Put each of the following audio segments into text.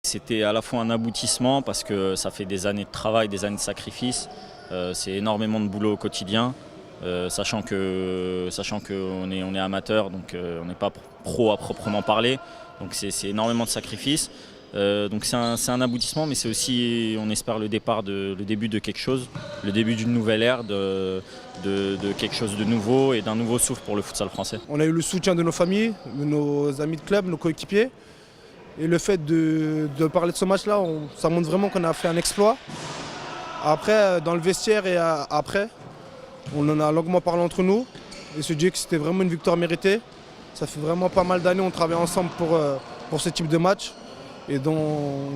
C'était à la fois un aboutissement parce que ça fait des années de travail, des années de sacrifice. C'est énormément de boulot au quotidien, sachant qu'on est amateur, donc on n'est pas pro à proprement parler. Donc c'est énormément de sacrifices. Donc c'est un aboutissement, mais c'est aussi, on espère, le début de quelque chose, le début d'une nouvelle ère, de quelque chose de nouveau et d'un nouveau souffle pour le futsal français. On a eu le soutien de nos familles, de nos amis de club, nos coéquipiers. Et le fait de parler de ce match-là, ça montre vraiment qu'on a fait un exploit. Après, dans le vestiaire et après, on en a longuement parlé entre nous et se dit que c'était vraiment une victoire méritée. Ça fait vraiment pas mal d'années qu'on travaille ensemble pour ce type de match et dont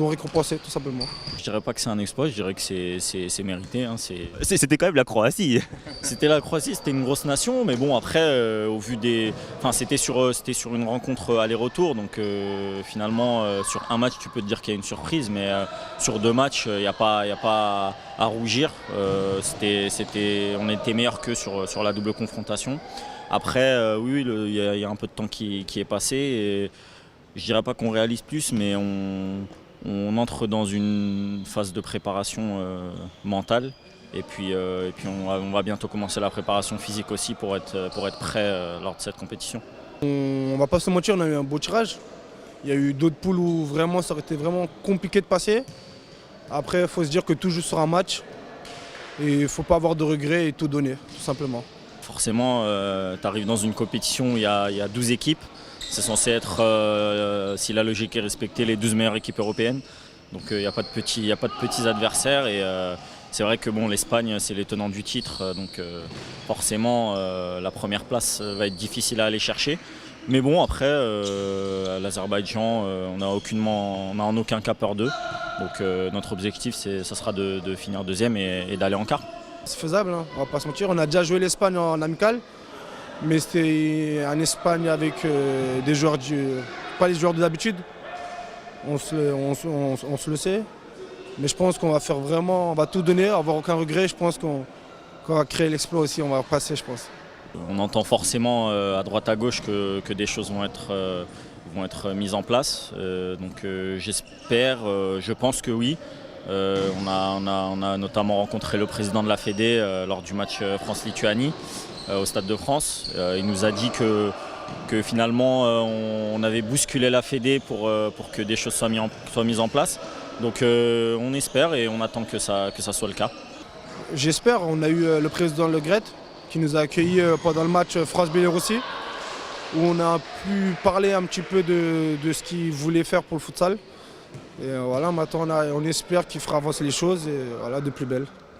récompenser tout simplement. Je dirais pas que c'est un exploit, je dirais que c'est mérité. Hein, C'était quand même la Croatie. C'était la Croatie, c'était une grosse nation, mais bon après, au vu des, enfin c'était sur une rencontre aller-retour, donc finalement sur un match tu peux te dire qu'il y a une surprise, mais sur deux matchs il n'y a pas à rougir. On était meilleur que sur la double confrontation. Après oui, il y a un peu de temps qui est passé et je dirais pas qu'on réalise plus, mais on entre dans une phase de préparation mentale et puis on va bientôt commencer la préparation physique aussi pour être prêt lors de cette compétition. On va pas se mentir, on a eu un beau tirage. Il y a eu d'autres poules où vraiment ça aurait été vraiment compliqué de passer. Après, il faut se dire que tout joue sur un match et il ne faut pas avoir de regrets et tout donner, tout simplement. Forcément, tu arrives dans une compétition où il y a 12 équipes. C'est censé être, si la logique est respectée, les 12 meilleures équipes européennes. Donc il n'y a pas de petits adversaires. Et c'est vrai que bon, l'Espagne, c'est les tenants du titre. Donc forcément, la première place va être difficile à aller chercher. Mais bon, après, l'Azerbaïdjan, on n'a en aucun cas peur d'eux. Donc notre objectif, ça sera de finir deuxième et d'aller en quart. C'est faisable, hein, on va pas se mentir. On a déjà joué l'Espagne en amical. Mais c'était en Espagne avec des joueurs, pas les joueurs de d'habitude, on se le sait. Mais je pense qu'on va faire vraiment, on va tout donner, avoir aucun regret. Je pense qu'on va créer l'exploit aussi, on va repasser, je pense. On entend forcément à droite à gauche que des choses vont être mises en place. Donc j'espère, je pense que oui. On a notamment rencontré le président de la Fédé lors du match France-Lituanie au Stade de France. Il nous a dit que finalement on avait bousculé la Fédé pour que des choses soient mises en place. Donc on espère et on attend que ça soit le cas. J'espère, on a eu le président Le Gret qui nous a accueillis pendant le match France-Biélorussie où on a pu parler un petit peu de ce qu'il voulait faire pour le futsal. Et voilà, maintenant on espère qu'il fera avancer les choses et voilà, de plus belle.